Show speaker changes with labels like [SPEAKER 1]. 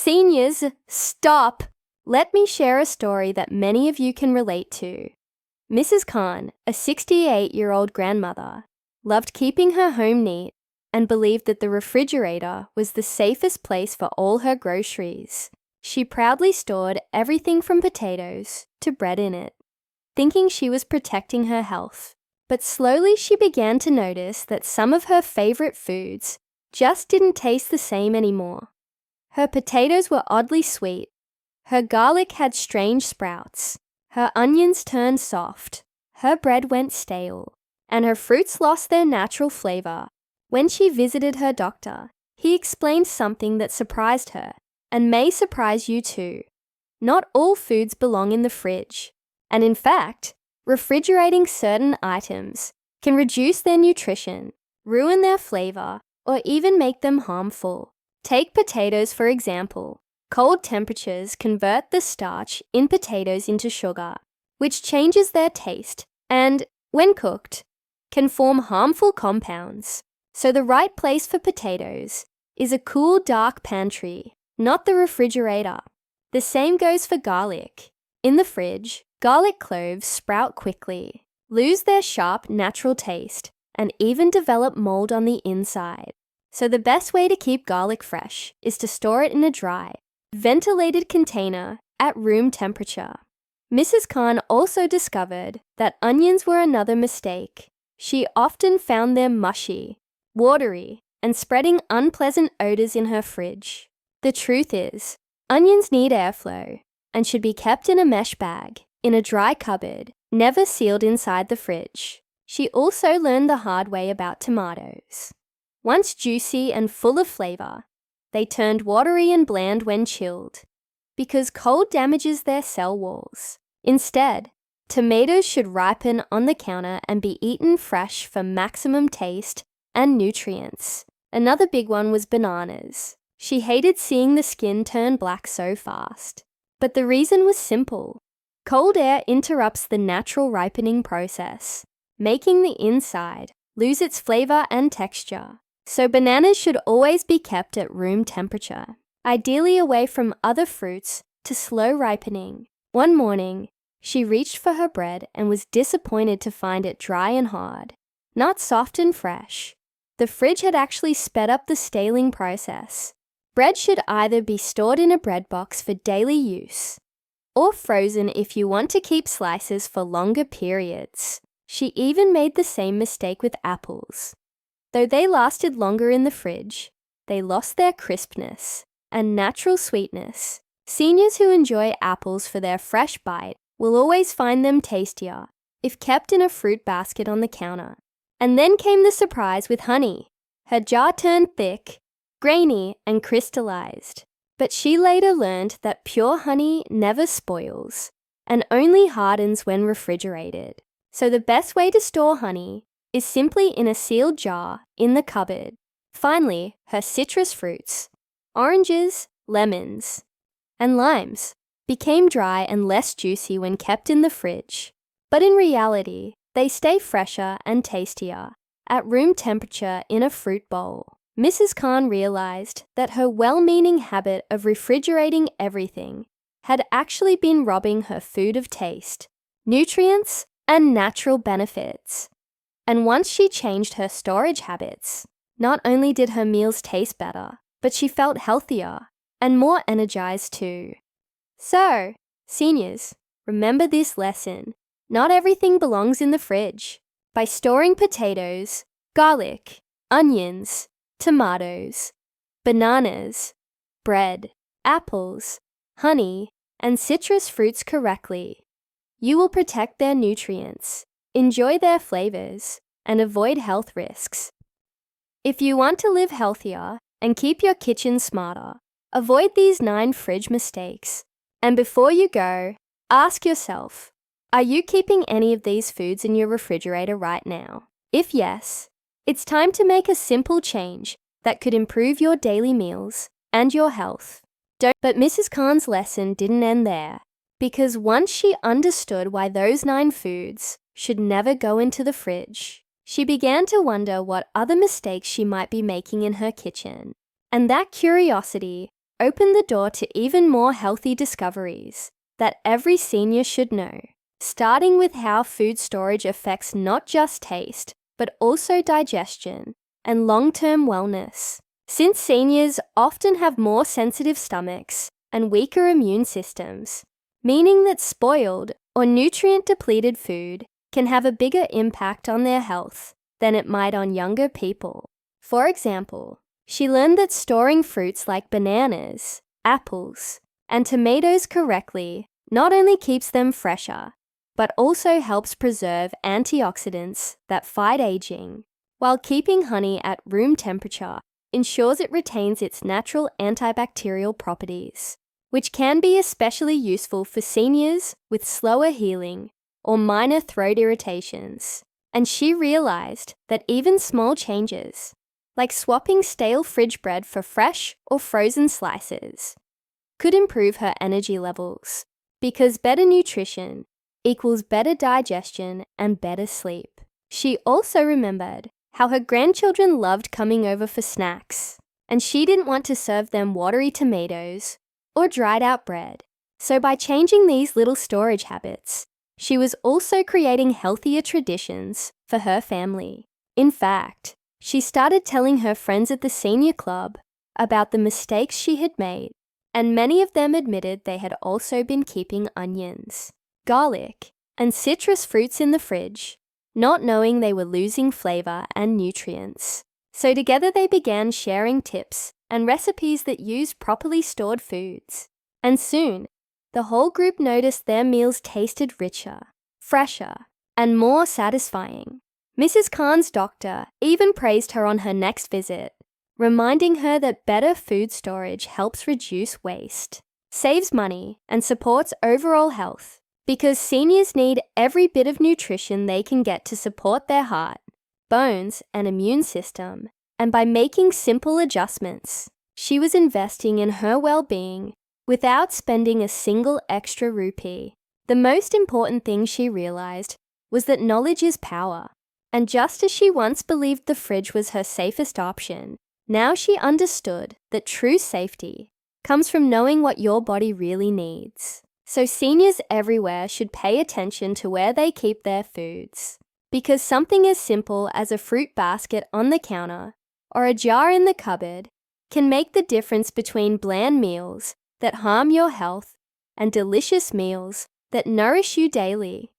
[SPEAKER 1] Seniors, stop! Let me share a story that many of you can relate to. Mrs. Khan, a 68-year-old grandmother, loved keeping her home neat and believed that the refrigerator was the safest place for all her groceries. She proudly stored everything from potatoes to bread in it, thinking she was protecting her health. But slowly she began to notice that some of her favorite foods just didn't taste the same anymore. Her potatoes were oddly sweet, her garlic had strange sprouts, her onions turned soft, her bread went stale, and her fruits lost their natural flavor. When she visited her doctor, he explained something that surprised her and may surprise you too. Not all foods belong in the fridge, and in fact, refrigerating certain items can reduce their nutrition, ruin their flavor, or even make them harmful. Take potatoes for example. Cold temperatures convert the starch in potatoes into sugar, which changes their taste and, when cooked, can form harmful compounds. So the right place for potatoes is a cool, dark pantry, not the refrigerator. The same goes for garlic. In the fridge, garlic cloves sprout quickly, lose their sharp, natural taste, and even develop mold on the inside. So the best way to keep garlic fresh is to store it in a dry, ventilated container at room temperature. Mrs. Khan also discovered that onions were another mistake. She often found them mushy, watery, and spreading unpleasant odors in her fridge. The truth is, onions need airflow and should be kept in a mesh bag, in a dry cupboard, never sealed inside the fridge. She also learned the hard way about tomatoes. Once juicy and full of flavor, they turned watery and bland when chilled, because cold damages their cell walls. Instead, tomatoes should ripen on the counter and be eaten fresh for maximum taste and nutrients. Another big one was bananas. She hated seeing the skin turn black so fast. But the reason was simple. Cold air interrupts the natural ripening process, making the inside lose its flavor and texture. So bananas should always be kept at room temperature, ideally away from other fruits to slow ripening. One morning, she reached for her bread and was disappointed to find it dry and hard, not soft and fresh. The fridge had actually sped up the staling process. Bread should either be stored in a bread box for daily use, or frozen if you want to keep slices for longer periods. She even made the same mistake with apples. Though they lasted longer in the fridge, they lost their crispness and natural sweetness. Seniors who enjoy apples for their fresh bite will always find them tastier if kept in a fruit basket on the counter. And then came the surprise with honey. Her jar turned thick, grainy, and crystallized. But she later learned that pure honey never spoils and only hardens when refrigerated. So the best way to store honey is simply in a sealed jar in the cupboard. Finally, her citrus fruits, oranges, lemons, and limes, became dry and less juicy when kept in the fridge. But in reality, they stay fresher and tastier at room temperature in a fruit bowl. Mrs. Khan realized that her well-meaning habit of refrigerating everything had actually been robbing her food of taste, nutrients, and natural benefits. And once she changed her storage habits, not only did her meals taste better, but she felt healthier and more energized too. So, seniors, remember this lesson. Not everything belongs in the fridge. By storing potatoes, garlic, onions, tomatoes, bananas, bread, apples, honey, and citrus fruits correctly, you will protect their nutrients, enjoy their flavors, and avoid health risks. If you want to live healthier and keep your kitchen smarter, avoid these 9 fridge mistakes. And before you go, ask yourself, are you keeping any of these foods in your refrigerator right now? If yes, it's time to make a simple change that could improve your daily meals and your health. But Mrs. Khan's lesson didn't end there, because once she understood why those 9 foods should never go into the fridge, she began to wonder what other mistakes she might be making in her kitchen. And that curiosity opened the door to even more healthy discoveries that every senior should know, starting with how food storage affects not just taste, but also digestion and long-term wellness. Since seniors often have more sensitive stomachs and weaker immune systems, meaning that spoiled or nutrient-depleted food can have a bigger impact on their health than it might on younger people. For example, she learned that storing fruits like bananas, apples, and tomatoes correctly not only keeps them fresher, but also helps preserve antioxidants that fight aging, while keeping honey at room temperature ensures it retains its natural antibacterial properties, which can be especially useful for seniors with slower healing or minor throat irritations. And she realized that even small changes, like swapping stale fridge bread for fresh or frozen slices, could improve her energy levels, because better nutrition equals better digestion and better sleep. She also remembered how her grandchildren loved coming over for snacks, and she didn't want to serve them watery tomatoes or dried out bread. So by changing these little storage habits, she was also creating healthier traditions for her family. In fact, she started telling her friends at the senior club about the mistakes she had made, and many of them admitted they had also been keeping onions, garlic, and citrus fruits in the fridge, not knowing they were losing flavor and nutrients. So together they began sharing tips and recipes that used properly stored foods. And soon, the whole group noticed their meals tasted richer, fresher, and more satisfying. Mrs. Khan's doctor even praised her on her next visit, reminding her that better food storage helps reduce waste, saves money, and supports overall health, because seniors need every bit of nutrition they can get to support their heart, bones, and immune system. And by making simple adjustments, she was investing in her well-being without spending a single extra rupee. The most important thing she realized was that knowledge is power. And just as she once believed the fridge was her safest option, now she understood that true safety comes from knowing what your body really needs. So seniors everywhere should pay attention to where they keep their foods, because something as simple as a fruit basket on the counter or a jar in the cupboard can make the difference between bland meals that harm your health and delicious meals that nourish you daily.